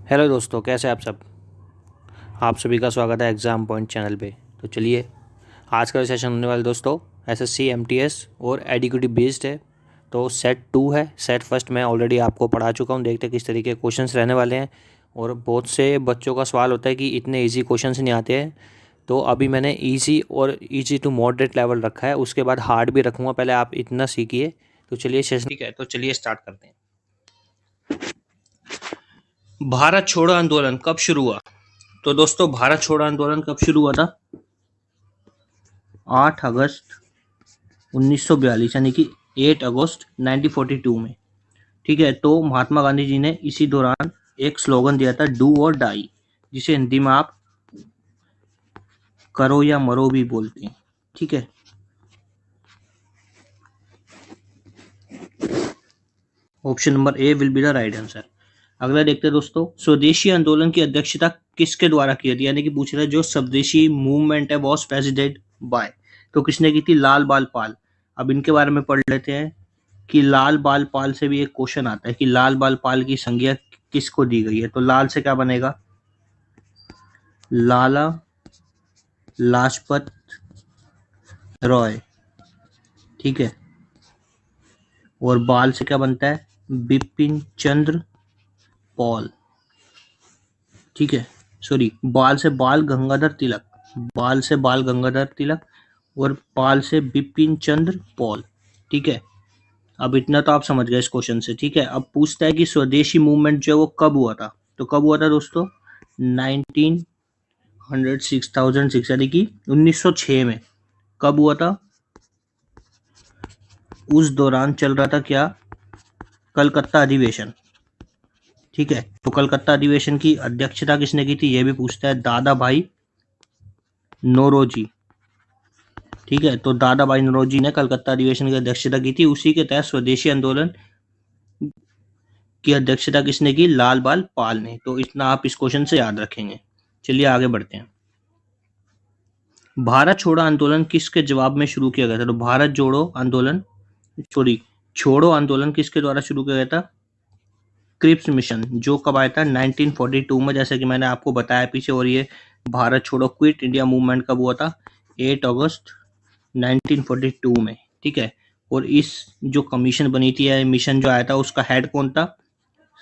Hello दोस्तों, कैसे आप सब। आप सभी का स्वागत है एग्ज़ाम पॉइंट चैनल पे। तो चलिए, आज का सेशन होने वाला दोस्तों एसएससी एमटीएस और एडिक्यूटिव बेस्ड है। तो सेट 2 है। सेट फर्स्ट मैं ऑलरेडी आपको पढ़ा चुका हूँ। देखते हैं किस तरीके के क्वेश्चंस रहने वाले हैं। और बहुत से बच्चों का सवाल होता है कि इतने ईजी क्वेश्चंस नहीं आते हैं। तो अभी मैंने ईजी और ईजी टू मॉडरेट लेवल रखा है, उसके बाद हार्ड भी रखूँगा। पहले आप इतना सीखिए। तो चलिए सेशन, ठीक है, तो चलिए स्टार्ट करते हैं। भारत छोड़ो आंदोलन कब शुरू हुआ? तो दोस्तों, भारत छोड़ो आंदोलन कब शुरू हुआ था? 8 अगस्त 1942 यानी कि 8 अगस्त 1942 में। ठीक है, तो महात्मा गांधी जी ने इसी दौरान एक स्लोगन दिया था, डू और डाई, जिसे हिंदी में आप करो या मरो भी बोलते हैं। ठीक है, option number A will be the right answer. अगला देखते हैं दोस्तों, स्वदेशी आंदोलन की अध्यक्षता किसके द्वारा की थी? यानी कि पूछ रहा है जो स्वदेशी मूवमेंट है वॉज प्रेसिडेंट बाय। तो किसने की थी? लाल बाल पाल। अब इनके बारे में पढ़ लेते हैं कि लाल बाल पाल से भी एक क्वेश्चन आता है कि लाल बाल पाल की संज्ञा किसको दी गई है। तो लाल से क्या बनेगा? लाला लाजपत रॉय। ठीक है, और बाल से क्या बनता है? बिपिन चंद्र पॉल। ठीक है, सॉरी, बाल से बाल गंगाधर तिलक, बाल से बाल गंगाधर तिलक और पाल से बिपिन चंद्र पॉल। ठीक है, अब इतना तो आप समझ गए इस क्वेश्चन से। ठीक है, अब पूछता है कि स्वदेशी मूवमेंट जो है वो कब हुआ था। तो कब हुआ था दोस्तों? 1906 यानी कि 1906 में। कब हुआ था? उस दौरान चल रहा था क्या? कलकत्ता अधिवेशन। ठीक है, तो कलकत्ता अधिवेशन की अध्यक्षता किसने की थी ये भी पूछता है, दादा भाई नौरोजी। ठीक है, तो दादा भाई नौरोजी ने कलकत्ता अधिवेशन की अध्यक्षता की थी। उसी के तहत स्वदेशी आंदोलन की अध्यक्षता किसने की? लाल बाल पाल ने। तो इतना आप इस क्वेश्चन से याद रखेंगे। चलिए आगे बढ़ते हैं। भारत छोड़ो आंदोलन किसके जवाब में शुरू किया गया था? तो भारत जोड़ो आंदोलन, सॉरी, छोड़ो आंदोलन किसके द्वारा शुरू किया गया था? क्रिप्स मिशन, जो कब आया था? 1942 में, जैसे कि मैंने आपको बताया पीछे। और ये भारत छोड़ो क्विट इंडिया मूवमेंट कब हुआ था? 8 अगस्त 1942 में। ठीक है, और इस जो कमीशन बनी थी या मिशन जो आया था उसका हेड कौन था?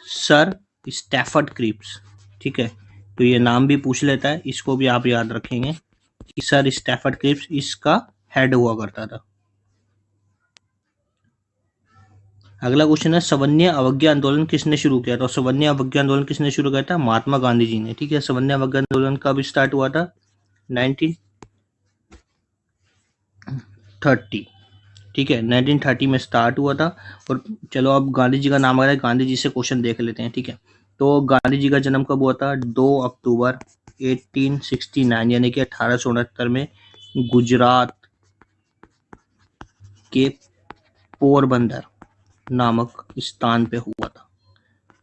Sir Stafford Cripps. ठीक है, तो ये नाम भी पूछ लेता है, इसको भी आप याद रखेंगे कि सर स्टैफर्ड क्रिप्स इसका हेड हुआ करता था। अगला क्वेश्चन है, सवर्ण अवज्ञा आंदोलन किसने शुरू किया था? सवर्ण अवज्ञा आंदोलन किसने शुरू किया था? महात्मा गांधी जी ने। ठीक है, सवर्ण अवज्ञा आंदोलन कब स्टार्ट हुआ था? 1930। ठीक है, 1930 में स्टार्ट हुआ था। और चलो अब गांधी जी का नाम आ रहा है, गांधी जी से क्वेश्चन देख लेते हैं। ठीक है, तो गांधी जी का जन्म कब हुआ था? 2 अक्टूबर 1869 यानी कि 1869 में गुजरात के पोरबंदर नामक स्थान पे हुआ था।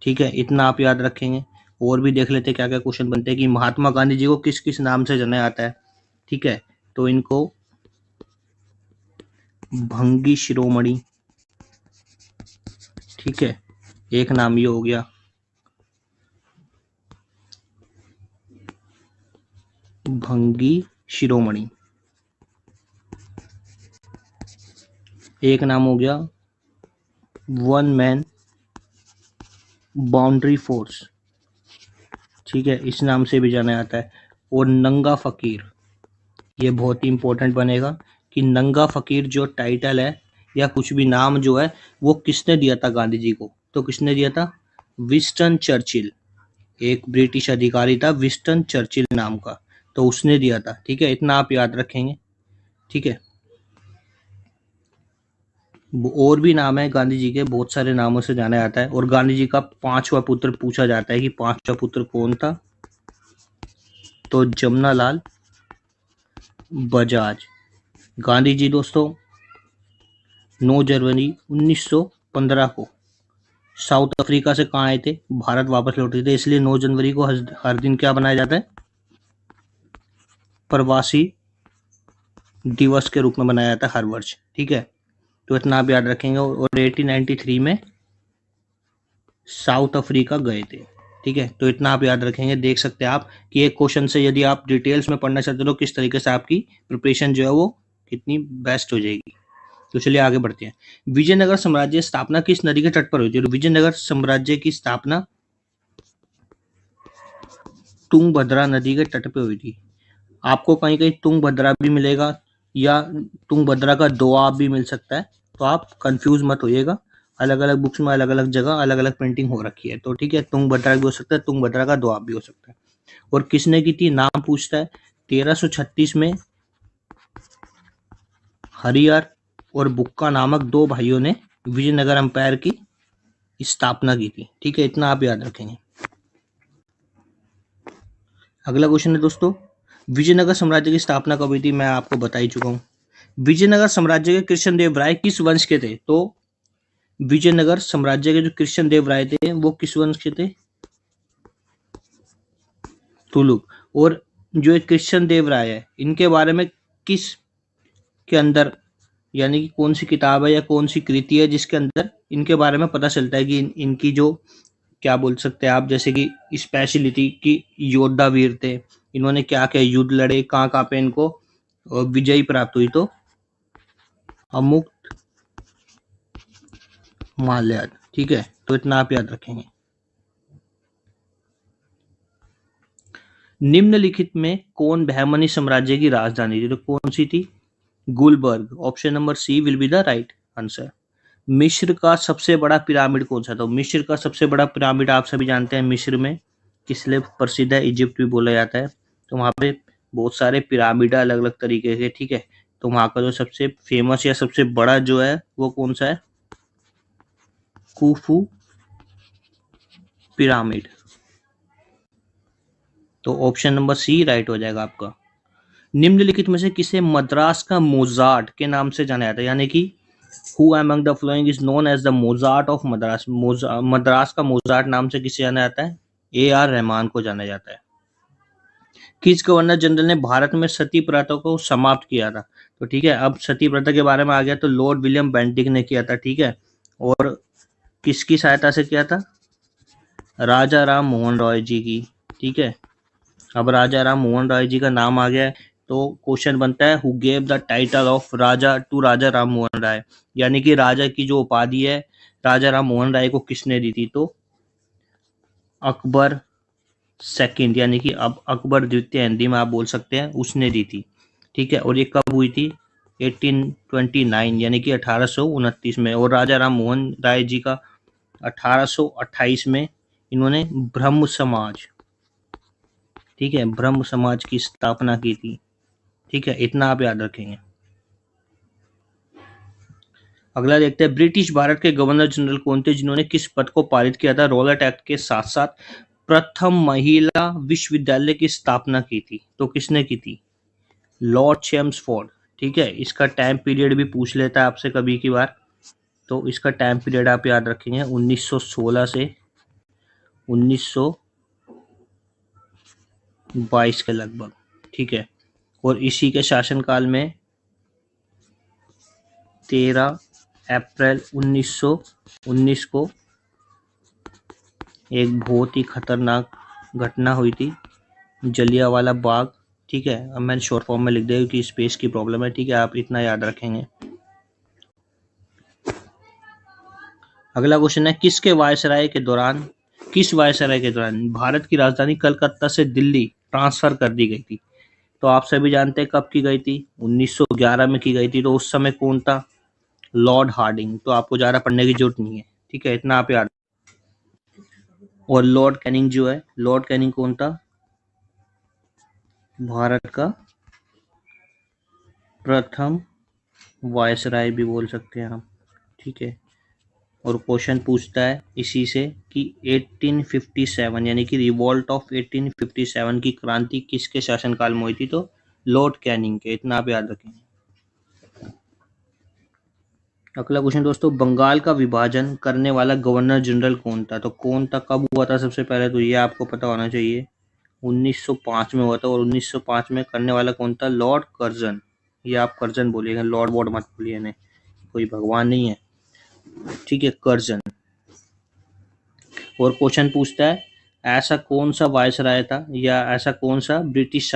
ठीक है, इतना आप याद रखेंगे। और भी देख लेते हैं क्या क्या क्वेश्चन बनते हैं कि महात्मा गांधी जी को किस किस नाम से जाना जाता है। ठीक है, तो इनको भंगी शिरोमणि, ठीक है, एक नाम ये हो गया। भंगी शिरोमणि, एक नाम हो गया वन मैन बाउंड्री फोर्स। ठीक है, इस नाम से भी जाना जाता है। और नंगा फकीर, ये बहुत ही इंपॉर्टेंट बनेगा कि नंगा फकीर जो टाइटल है या कुछ भी नाम जो है वो किसने दिया था गांधी जी को? तो किसने दिया था? विंस्टन चर्चिल, एक ब्रिटिश अधिकारी था विंस्टन चर्चिल नाम का, तो उसने दिया था। ठीक है, इतना आप याद रखेंगे। ठीक है, और भी नाम है गांधी जी के, बहुत सारे नामों से जाना जाता है। और गांधी जी का 5वां पुत्र पूछा जाता है कि 5वां पुत्र कौन था? तो जमनालाल बजाज। गांधी जी दोस्तों 9 जनवरी 1915 को साउथ अफ्रीका से कहाँ आए थे? भारत वापस लौटे थे, इसलिए 9 जनवरी को हर दिन क्या बनाया जाता है? प्रवासी दिवस के रूप में मनाया जाता है हर वर्ष। ठीक है, तो इतना आप याद रखेंगे। और 1893 में साउथ अफ्रीका गए थे। ठीक है, तो इतना आप याद रखेंगे। देख सकते हैं आप कि एक क्वेश्चन से यदि आप डिटेल्स में पढ़ना चाहते हो तो किस तरीके से आपकी प्रिपरेशन जो है वो कितनी बेस्ट हो जाएगी। तो चलिए आगे बढ़ते हैं। विजयनगर साम्राज्य स्थापना किस नदी के तट पर हुई थी? तो विजयनगर साम्राज्य की स्थापना तुंगभद्रा नदी के तट पे हुई थी। आपको कहीं कहीं तुंगभद्रा भी मिलेगा या तुंगभद्रा का दोआब भी मिल सकता है, तो आप कंफ्यूज मत होइएगा। अलग अलग बुक्स में अलग अलग जगह अलग अलग प्रिंटिंग हो रखी है, तो ठीक है, तुंगभद्रा भी हो सकता है, तुंगभद्रा का दोआब भी हो सकता है। और किसने की थी, नाम पूछता है। 1336 में हरिहर और बुक्का नामक दो भाइयों ने विजयनगर एम्पायर की स्थापना की थी। ठीक है, इतना आप याद रखेंगे। अगला क्वेश्चन है दोस्तों, विजयनगर साम्राज्य की स्थापना कब हुई थी? मैं आपको बता ही चुका हूं। विजयनगर साम्राज्य के कृष्णदेव राय किस वंश के थे? तो विजयनगर साम्राज्य के जो कृष्णदेव राय थे वो किस वंश के थे? तुलुक। और जो कृष्णदेव राय है, इनके बारे में किस के अंदर, यानी कि कौन सी किताब है या कौन सी कृति है जिसके अंदर इनके बारे में पता चलता है कि इनकी जो, क्या बोल सकते हैं आप, जैसे कि स्पेशलिटी की योद्धा वीर थे, इन्होंने क्या क्या युद्ध लड़े, कहाँ कहाँ पे इनको विजयी प्राप्त हुई? तो अमुक्त माल्यार्ड। ठीक है, तो इतना आप याद रखेंगे। निम्नलिखित में कौन बहमनी साम्राज्य की राजधानी थी? तो कौन सी थी? Gulbarga. Option number C will be the right answer. मिस्र का सबसे बड़ा पिरामिड कौन सा था? तो मिस्र का सबसे बड़ा पिरामिड आप सभी जानते हैं मिस्र में किस लिए प्रसिद्ध है, इजिप्ट भी बोला जाता है। तो वहाँ पे बहुत सारे पिरामिड अलग अलग तरीके के, ठीक है। तो वहाँ का जो सबसे फेमस या सबसे बड़ा जो है वो कौन सा है? कुफू पिरामिड। तो ऑप्शन नंबर सी राइट हो जाएगा आपका। निम्नलिखित में से किसे मद्रास का मोजार्ट के नाम से जाना जाता है? यानी कि who among the following is known as the Mozart of Madras? Madras का मोजार्ट नाम से किसे जाना जाता है? ए आर रहमान को जाना जाता है। किस गवर्नर जनरल ने भारत में सती प्रथा को समाप्त किया था? तो ठीक है, अब सती प्रथा के बारे में आ गया, तो लॉर्ड विलियम बेंटिक ने किया था। ठीक है, और किसकी सहायता से किया था? राजा राम मोहन रॉय जी की। ठीक है, अब राजा राम मोहन राय जी का नाम आ गया है, तो क्वेश्चन बनता है who gave the title of Raja to Raja Ram Mohan Roy? यानी कि राजा की जो उपाधि है राजा राम मोहन राय को किसने दी थी? तो अकबर सेकंड, यानी कि अब अकबर द्वितीय हिंदी में आप बोल सकते हैं, उसने दी थी। ठीक है, और ये कब हुई थी? 1829 यानी कि 1829 में। और राजा राम मोहन राय जी का 1828 में इन्होंने ब्रह्म समाज, ठीक है, ब्रह्म समाज की स्थापना की थी। ठीक है, इतना आप याद रखेंगे। अगला देखते हैं, ब्रिटिश भारत के गवर्नर जनरल कौन थे जिन्होंने किस पद को पारित किया था? रॉलेट एक्ट के साथ साथ प्रथम महिला विश्वविद्यालय की स्थापना की थी? तो किसने की थी? Lord Chelmsford. ठीक है, इसका टाइम पीरियड भी पूछ लेता है आपसे कभी की बार, तो इसका टाइम पीरियड आप याद रखेंगे 1916 से 1922 के लगभग। ठीक है, और इसी के शासनकाल में 13 अप्रैल 1919 को एक बहुत ही खतरनाक घटना हुई थी, जलियांवाला बाग। ठीक है, अब मैंने शॉर्ट फॉर्म में लिख दिया क्योंकि स्पेस की प्रॉब्लम है। ठीक है, आप इतना याद रखेंगे। अगला क्वेश्चन है, किस वायसराय के दौरान भारत की राजधानी कलकत्ता से दिल्ली ट्रांसफर कर दी गई थी? तो आप सभी जानते हैं कब की गई थी? 1911 में की गई थी। तो उस समय कौन था? Lord Hardinge. तो आपको ज़्यादा पढ़ने की जरूरत नहीं है। ठीक है, इतना आप याद। और लॉर्ड कैनिंग जो है, लॉर्ड कैनिंग कौन था? भारत का प्रथम वायसराय भी बोल सकते हैं हम। ठीक है, और क्वेश्चन पूछता है इसी से कि 1857 यानी कि रिवॉल्ट ऑफ 1857 की क्रांति किसके शासनकाल में हुई थी? तो लॉर्ड कैनिंग के। इतना आप याद रखेंगे। अगला क्वेश्चन दोस्तों, बंगाल का विभाजन करने वाला गवर्नर जनरल कौन था? तो कौन था, कब हुआ था? सबसे पहले तो ये आपको पता होना चाहिए, 1905 में हुआ था। और 1905 में करने वाला कौन था? Lord Curzon. ये आप कर्जन बोलिएगा, लॉर्ड वॉर्ड मत बोलिए, नहीं, कोई भगवान नहीं है। ठीक है, कर्जन। और क्वेश्चन पूछता है, ऐसा कौन सा वायसराय था या ऐसा कौन सा ब्रिटिश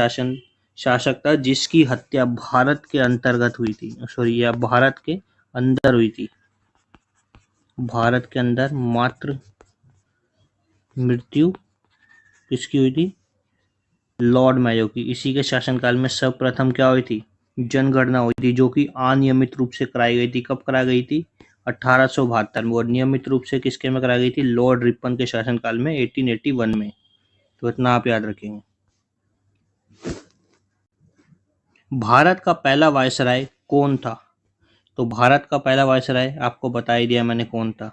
शासक था जिसकी हत्या भारत के अंतर्गत हुई थी, सॉरी, या भारत के अंदर हुई थी? भारत के अंदर मात्र मृत्यु किसकी हुई थी? लॉर्ड मेयो की। इसी के शासनकाल में सर्वप्रथम क्या हुई थी? जनगणना हुई थी, जो कि अनियमित रूप से कराई गई थी। कब कराई गई थी? 1872 में। और नियमित रूप से किसके में कराई गई थी? लॉर्ड रिपन के शासनकाल में, 1881 में। तो इतना आप याद रखेंगे। भारत का पहला वायसराय कौन था? तो भारत का पहला वायसराय आपको बता ही दिया मैंने कौन था।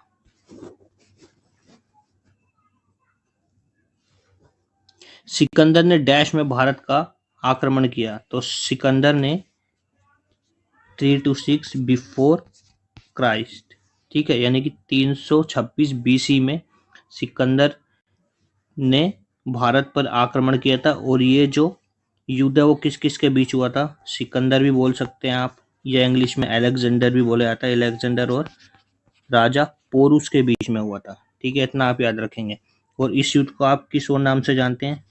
सिकंदर ने डैश में भारत का आक्रमण किया। तो सिकंदर ने 326 बिफोर क्राइस्ट, ठीक है, यानी कि 326 बीसी में सिकंदर ने भारत पर आक्रमण किया था। और ये जो युद्ध है वो किस किस के बीच हुआ था? सिकंदर भी बोल सकते हैं आप, या इंग्लिश में अलेक्जेंडर भी बोला जाता है। अलेक्जेंडर और राजा पोरुस के बीच में हुआ था, ठीक है, इतना आप याद रखेंगे। और इस युद्ध को आप किस और नाम से जानते हैं?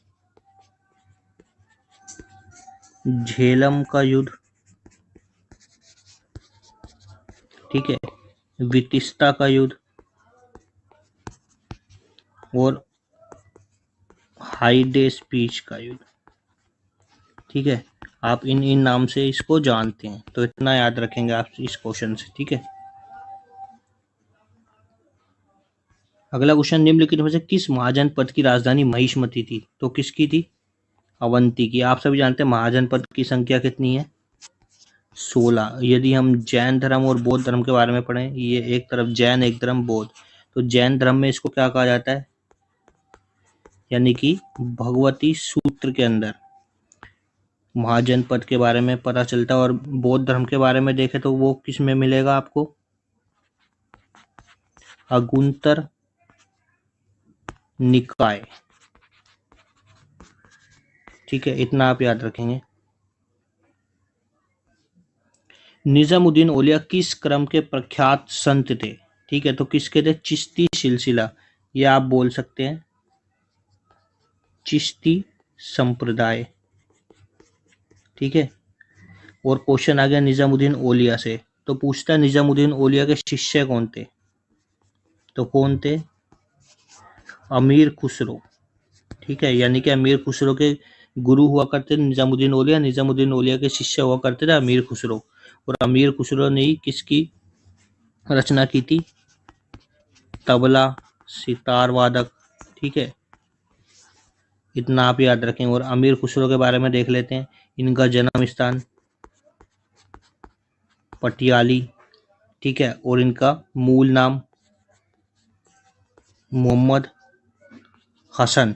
झेलम का युद्ध, ठीक है, वितिस्ता का युद्ध और हाइडेस्पीच का युद्ध, ठीक है। आप इन नाम से इसको जानते हैं, तो इतना याद रखेंगे आप इस क्वेश्चन से, ठीक है। अगला क्वेश्चन, निम्नलिखित में से किस महाजनपद की राजधानी महिष्मती थी? तो किसकी थी? अवंती की। आप सभी जानते हैं महाजनपद की संख्या कितनी है? 16। यदि हम जैन धर्म और बौद्ध धर्म के बारे में पढ़ें, ये एक तरफ जैन एक तरफ बौद्ध, तो जैन धर्म में इसको क्या कहा जाता है? यानी कि भगवती सूत्र के अंदर महाजनपद के बारे में पता चलता है। और बौद्ध धर्म के बारे में देखें तो वो किस में मिलेगा आपको? अगुंतर निकाय, ठीक है, इतना आप याद रखेंगे। निजामुद्दीन औलिया किस क्रम के प्रख्यात संत थे? ठीक है, तो किसके थे? चिश्ती सिलसिला, या आप बोल सकते हैं चिश्ती संप्रदाय, ठीक है। और क्वेश्चन आ गया निजामुद्दीन औलिया से, तो पूछता है निजामुद्दीन औलिया के शिष्य कौन थे? तो कौन थे? अमीर खुसरो, ठीक है, यानी कि अमीर खुसरो के गुरु हुआ करते थे निजामुद्दीन औलिया। निजामुद्दीन औलिया के शिष्य हुआ करते थे अमीर खुसरो। और अमीर खुसरो ने ही किसकी रचना की थी? तबला, सितार वादक, ठीक है, इतना आप याद रखें। और अमीर खुसरो के बारे में देख लेते हैं। इनका जन्म स्थान पटियाली, ठीक है, और इनका मूल नाम मोहम्मद हसन,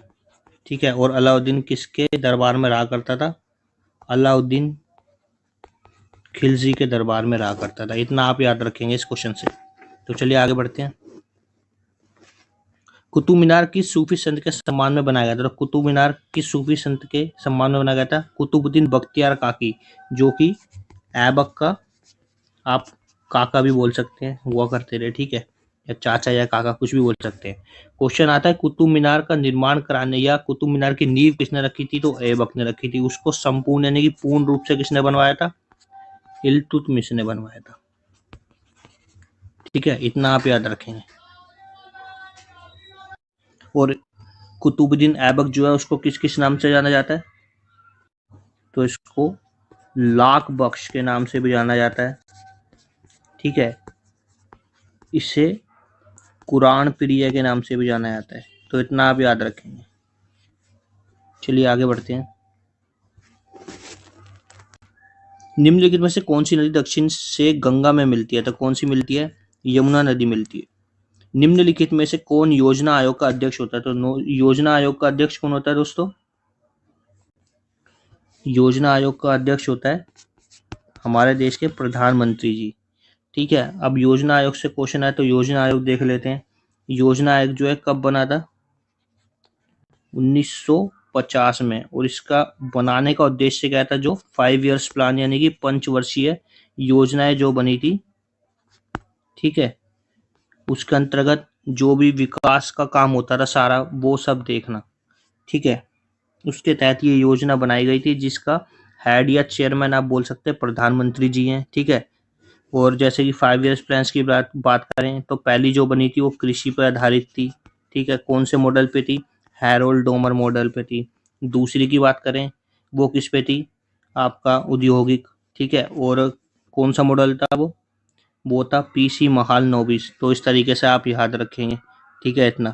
ठीक है। और अलाउद्दीन किसके दरबार में रहा करता था? अलाउद्दीन खिलजी के दरबार में रहा करता था। इतना आप याद रखेंगे इस क्वेश्चन से। तो चलिए आगे बढ़ते हैं। कुतुब मीनार किस सूफी संत के सम्मान में बनाया गया था? तो कुतुब मीनार किस सूफी संत के सम्मान में बनाया गया था? कुतुबुद्दीन बख्तियार काकी, जो कि ऐबक का आप काका भी बोल सकते हैं, हुआ करते रहे, ठीक है, या चाचा या काका कुछ भी बोल सकते हैं। क्वेश्चन आता है कुतुब मीनार का निर्माण कराने या कुतुब मीनार की नींव किसने रखी थी? तो ऐबक ने रखी थी। उसको संपूर्ण यानी कि पूर्ण रूप से किसने बनवाया था? इल्तुतमिश ने बनवाया था, ठीक है, इतना आप याद रखेंगे। और कुतुबुद्दीन ऐबक जो है उसको किस किस नाम से जाना जाता है? तो इसको लाख बख्श के नाम से भी जाना जाता है, ठीक है। इसे कुरान प्रिय के नाम से भी जाना जाता है। तो इतना आप याद रखेंगे। चलिए आगे बढ़ते हैं। निम्नलिखित में से कौन सी नदी दक्षिण से गंगा में मिलती है? तो कौन सी मिलती है? यमुना नदी मिलती है। निम्नलिखित में से कौन योजना आयोग का अध्यक्ष होता है? तो योजना आयोग का अध्यक्ष कौन होता है दोस्तों? योजना आयोग का अध्यक्ष होता है हमारे देश के प्रधानमंत्री जी, ठीक है। अब योजना आयोग से क्वेश्चन आए तो योजना आयोग देख लेते हैं। योजना आयोग जो है कब बना था? 1950 में। और इसका बनाने का उद्देश्य क्या था? जो 5 इयर्स प्लान यानी कि पंचवर्षीय योजनाएं जो बनी थी, ठीक है, उसके अंतर्गत जो भी विकास का काम होता था सारा वो सब देखना, ठीक है। उसके तहत ये योजना बनाई गई थी, जिसका हेड या चेयरमैन आप बोल सकते हैं प्रधानमंत्री जी हैं, ठीक है। और जैसे कि 5 ईयर्स प्लान्स की बात करें तो पहली जो बनी थी वो कृषि पर आधारित थी, ठीक है। कौन से मॉडल पे थी? हैरोल्ड डोमर मॉडल पे थी। दूसरी की बात करें वो किस पे थी? आपका औद्योगिक, ठीक है। और कौन सा मॉडल था वो था पीसी महालनोबिस। तो इस तरीके से आप याद रखेंगे, ठीक है, इतना।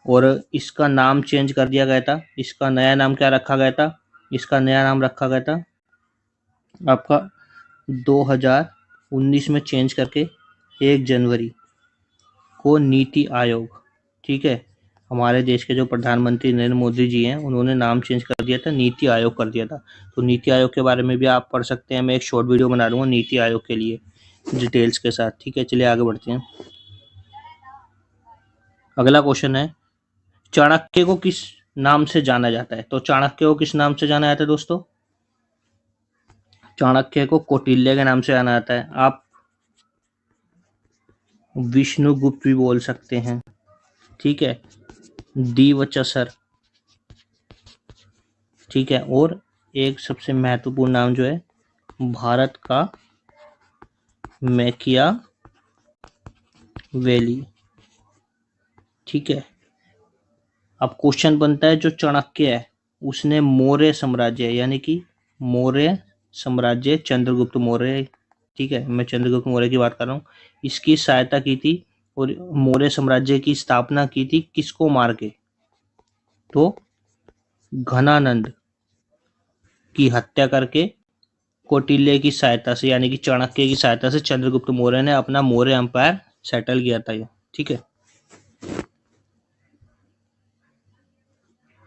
और इसका नाम चेंज कर दिया गया था। इसका नया नाम क्या रखा गया था? इसका नया नाम रखा गया था आपका 2019 में चेंज करके 1 जनवरी को नीति आयोग, ठीक है। हमारे देश के जो प्रधानमंत्री नरेंद्र मोदी जी हैं उन्होंने नाम चेंज कर दिया था, नीति आयोग कर दिया था। तो नीति आयोग के बारे में भी आप पढ़ सकते हैं। मैं एक शॉर्ट वीडियो बना दूंगा नीति आयोग के लिए डिटेल्स के साथ, ठीक है। चलिए आगे बढ़ते हैं। अगला क्वेश्चन है, चाणक्य को किस नाम से जाना जाता है? तो चाणक्य को किस नाम से जाना जाता है दोस्तों? चाणक्य को कौटिल्य के नाम से जाना जाता है। आप विष्णुगुप्त भी बोल सकते हैं, ठीक है। दीवचसर, ठीक है। और एक सबसे महत्वपूर्ण नाम जो है भारत का मैकियावेली, ठीक है। अब क्वेश्चन बनता है, जो चाणक्य है उसने मौर्य साम्राज्य यानी कि मौर्य साम्राज्य चंद्रगुप्त मौर्य, ठीक है, मैं चंद्रगुप्त मौर्य की बात कर रहा हूँ, इसकी सहायता की थी और मौर्य साम्राज्य की स्थापना की थी किसको मार के? तो घनानंद की हत्या करके कौटिल्य की सहायता से यानी कि चाणक्य की सहायता से चंद्रगुप्त मौर्य ने अपना मौर्य एम्पायर सेटल किया था ये, ठीक है।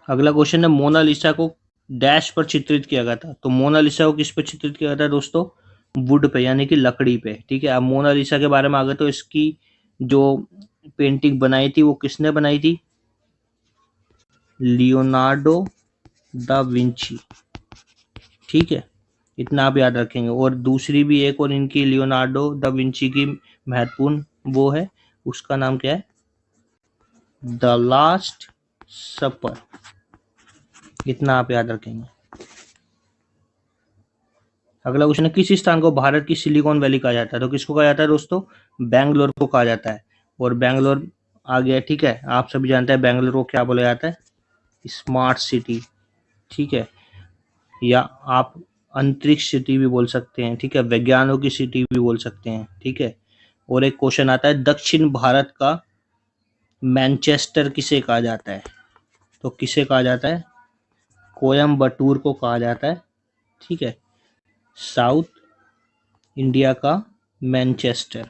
अगला क्वेश्चन है, मोनालिसा को डैश पर चित्रित किया गया था? तो मोनालिसा को किस पर चित्रित किया गया था दोस्तों? वुड पे यानी कि लकड़ी पे, ठीक है। अब मोनालिसा के बारे में आ गए तो इसकी जो पेंटिंग बनाई थी वो किसने बनाई थी? लियोनार्डो दा विंची, ठीक है। इतना आप याद रखेंगे। और दूसरी भी एक और इनकी लियोनार्डो दा विंची की महत्वपूर्ण वो है, उसका नाम क्या है? द लास्ट सपर, इतना आप याद रखेंगे। अगला क्वेश्चन है, किस स्थान को भारत की सिलिकॉन वैली कहा जाता है? तो किसको कहा जाता है दोस्तों? बैंगलोर को कहा जाता है। और बैंगलोर आ गया, ठीक है। आप सभी जानते हैं बैंगलोर को क्या बोला जाता है? स्मार्ट सिटी, ठीक है। या आप अंतरिक्ष सिटी भी बोल सकते हैं, ठीक है। वैज्ञानिकों की सिटी भी बोल सकते हैं, ठीक है। और एक क्वेश्चन आता है, दक्षिण भारत का मैनचेस्टर किसे कहा जाता है? तो किसे कहा जाता है? कोयम्बटूर को कहा जाता है, ठीक है। साउथ इंडिया का मैनचेस्टर,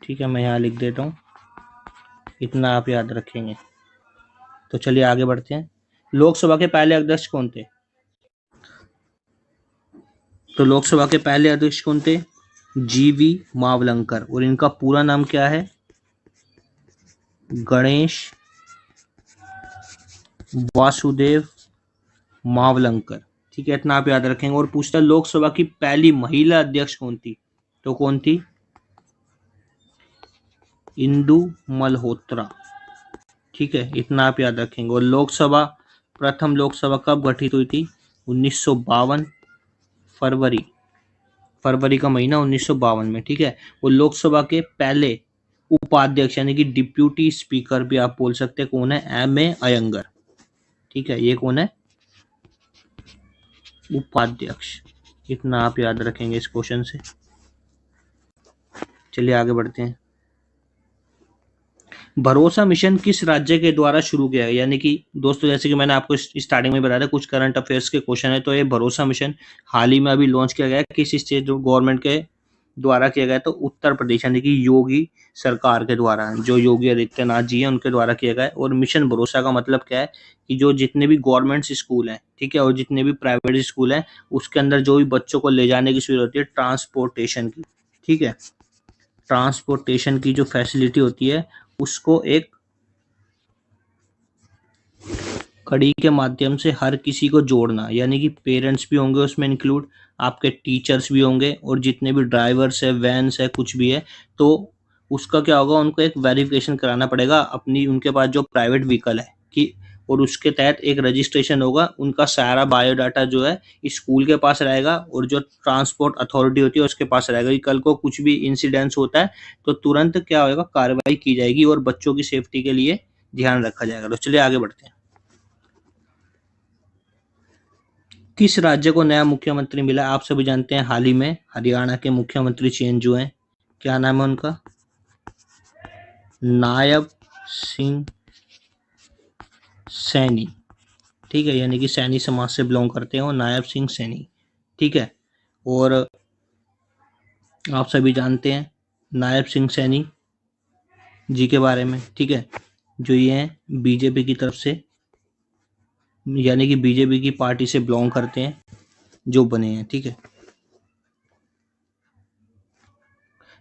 ठीक है। मैं यहाँ लिख देता हूँ, इतना आप याद रखेंगे। तो चलिए आगे बढ़ते हैं। लोकसभा के पहले अध्यक्ष कौन थे? तो लोकसभा के पहले अध्यक्ष कौन थे? जीवी मावलंकर। और इनका पूरा नाम क्या है? गणेश वासुदेव मावलंकर, ठीक है। इतना आप याद रखेंगे। और पूछता है, लोकसभा की पहली महिला अध्यक्ष कौन थी? तो कौन थी? इंदु मल्होत्रा, ठीक है। इतना आप याद रखेंगे। और लोकसभा, प्रथम लोकसभा कब गठित हुई थी? 1952 फरवरी का महीना 1952 में, ठीक है। और लोकसभा के पहले उपाध्यक्ष यानी कि डिप्यूटी स्पीकर भी आप बोल सकते हैं, कौन है? एम.ए. अयंगर, ठीक है। ये कौन है? उपाध्यक्ष। इतना आप याद रखेंगे इस क्वेश्चन से। चलिए आगे बढ़ते हैं। भरोसा मिशन किस राज्य के द्वारा शुरू किया गया? यानी कि दोस्तों, जैसे कि मैंने आपको स्टार्टिंग में बताया था, कुछ करंट अफेयर्स के क्वेश्चन है। तो ये भरोसा मिशन हाल ही में अभी लॉन्च किया गया है, किस स्टेट गवर्नमेंट के द्वारा किया गया? तो उत्तर प्रदेश यानी कि योगी सरकार के द्वारा, जो योगी आदित्यनाथ जी हैं उनके द्वारा किया गया है। और मिशन भरोसा का मतलब क्या है कि जो जितने भी गवर्नमेंट स्कूल हैं, ठीक है, और जितने भी प्राइवेट स्कूल हैं, उसके अंदर जो भी बच्चों को ले जाने की सुविधा होती है ट्रांसपोर्टेशन की, ठीक है, ट्रांसपोर्टेशन की जो फैसिलिटी होती है उसको एक कड़ी के माध्यम से हर किसी को जोड़ना, यानी कि पेरेंट्स भी होंगे उसमें इंक्लूड, आपके टीचर्स भी होंगे, और जितने भी ड्राइवर्स है, वैन्स है, कुछ भी है, तो उसका क्या होगा, उनको एक वेरिफिकेशन कराना पड़ेगा अपनी, उनके पास जो प्राइवेट व्हीकल है कि, और उसके तहत एक रजिस्ट्रेशन होगा। उनका सारा बायोडाटा जो है स्कूल के पास रहेगा और जो ट्रांसपोर्ट अथॉरिटी होती है उसके पास रहेगा। कि कल को कुछ भी इंसिडेंस होता है तो तुरंत क्या होगा, कार्रवाई की जाएगी और बच्चों की सेफ्टी के लिए ध्यान रखा जाएगा। तो चलिए आगे बढ़ते हैं। किस राज्य को नया मुख्यमंत्री मिला? आप सभी जानते हैं हाल ही में हरियाणा के मुख्यमंत्री चेंज हुए हैं। क्या नाम है उनका? नायब सिंह सैनी। ठीक है, यानी कि सैनी समाज से बिलोंग करते हैं, नायब सिंह सैनी। ठीक है, और आप सभी जानते हैं नायब सिंह सैनी जी के बारे में। ठीक है, जो ये हैं बीजेपी की तरफ से, यानी कि बीजेपी की पार्टी से बिलोंग करते हैं, जो बने हैं। ठीक है,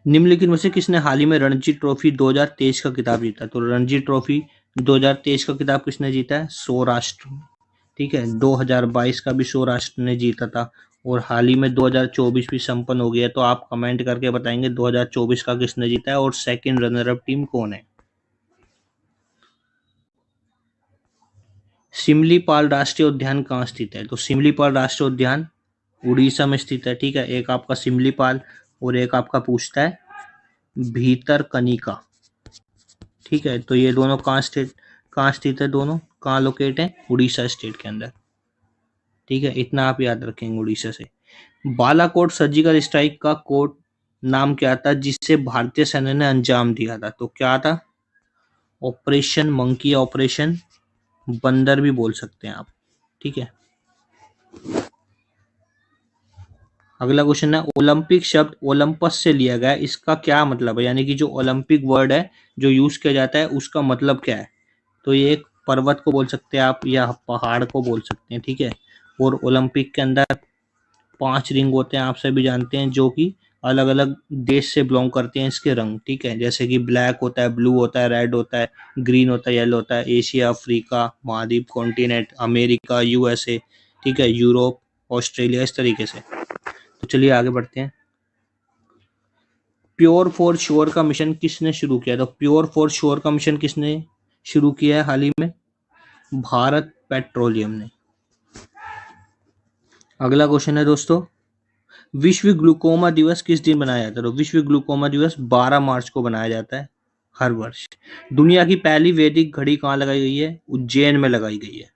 निम्नलिखित में से किसने हाल ही में रणजी ट्रॉफी 2023 का खिताब जीता? तो रणजी ट्रॉफी 2023 का खिताब किसने जीता है? सौराष्ट्र। ठीक है, 2022 का भी सौराष्ट्र ने जीता था और हाल ही में 2024 भी संपन्न हो गया। तो आप कमेंट करके बताएंगे 2024 का किसने जीता है और सेकंड रनर अप टीम कौन है? सिमलीपाल राष्ट्रीय उद्यान कहाँ स्थित है? तो सिमलीपाल राष्ट्रीय उद्यान उड़ीसा में स्थित है। ठीक है, एक आपका सिमलीपाल और एक आपका पूछता है भीतरकनिका। ठीक है, तो ये दोनों कहाँ स्थित है? दोनों कहाँ लोकेट है? उड़ीसा स्टेट के अंदर। ठीक है, इतना आप याद रखेंगे उड़ीसा से। बालाकोट सर्जिकल स्ट्राइक का कोड नाम क्या था जिससे भारतीय सेना ने अंजाम दिया था? तो क्या था? ऑपरेशन मंकी, ऑपरेशन बंदर भी बोल सकते हैं आप। ठीक है, अगला क्वेश्चन है, ओलंपिक शब्द ओलंपस से लिया गया है, इसका क्या मतलब है? यानी कि जो ओलंपिक वर्ड है जो यूज किया जाता है उसका मतलब क्या है? तो ये एक पर्वत को बोल सकते हैं आप या पहाड़ को बोल सकते हैं। ठीक है, और ओलंपिक के अंदर 5 रिंग होते हैं, आप सभी जानते हैं, जो कि अलग अलग देश से बिलोंग करते हैं इसके रंग। ठीक है, जैसे कि ब्लैक होता है, ब्लू होता है, रेड होता है, ग्रीन होता है, येलो होता है। एशिया, अफ्रीका महाद्वीप, कॉन्टिनेंट, अमेरिका, यूएसए, ठीक है, यूरोप, ऑस्ट्रेलिया, इस तरीके से। तो चलिए आगे बढ़ते हैं। प्योर फॉर श्योर का मिशन किसने शुरू किया? तो प्योर फॉर श्योर का मिशन किसने शुरू किया है हाल ही में? भारत पेट्रोलियम ने। अगला क्वेश्चन है दोस्तों, विश्व ग्लूकोमा दिवस किस दिन मनाया जाता है? तो विश्व ग्लूकोमा दिवस 12 मार्च को मनाया जाता है हर वर्ष। दुनिया की पहली वैदिक घड़ी कहाँ लगाई गई है? उज्जैन में लगाई गई है।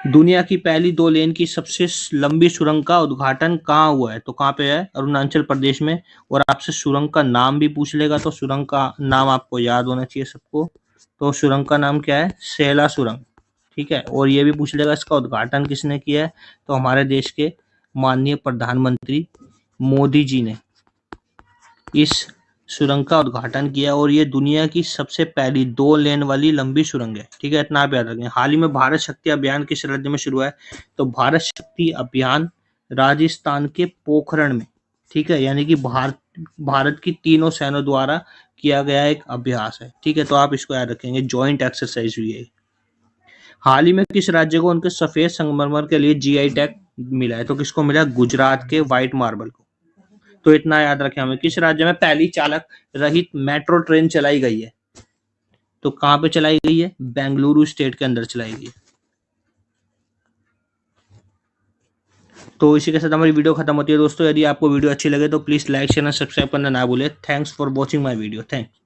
दुनिया की पहली 2 लेन की सबसे लंबी सुरंग का उद्घाटन कहाँ हुआ है? तो कहाँ पे है? अरुणाचल प्रदेश में। और आपसे सुरंग का नाम भी पूछ लेगा तो सुरंग का नाम आपको याद होना चाहिए सबको। तो सुरंग का नाम क्या है? सेला सुरंग। ठीक है, और ये भी पूछ लेगा इसका उद्घाटन किसने किया है? तो हमारे देश के माननीय प्रधानमंत्री मोदी जी ने इस सुरंग का उद्घाटन किया और ये दुनिया की सबसे पहली 2 लेन वाली लंबी सुरंग है। ठीक है, इतना आप याद रखें। हाल ही में भारत शक्ति अभियान किस राज्य में शुरू है? तो भारत शक्ति अभियान राजस्थान के पोखरण में। ठीक है, यानी कि भारत की तीनों सेनाओं द्वारा किया गया एक अभ्यास है। ठीक है, तो आप इसको याद रखेंगे, ज्वाइंट एक्सरसाइज हुई है। हाल ही में किस राज्य को उनके सफेद संगमरमर के लिए जीआई टैग मिला है? तो किसको मिला? गुजरात के व्हाइट मार्बल को। तो इतना याद रखें हमें। किस राज्य में पहली चालक रहित मेट्रो ट्रेन चलाई गई है? तो कहां पे चलाई गई है? बेंगलुरु स्टेट के अंदर चलाई गई है। तो इसी के साथ हमारी वीडियो खत्म होती है दोस्तों। यदि आपको वीडियो अच्छी लगे तो प्लीज लाइक शेयर सब्सक्राइब करना ना भूलें। Thanks for watching my video. Thanks.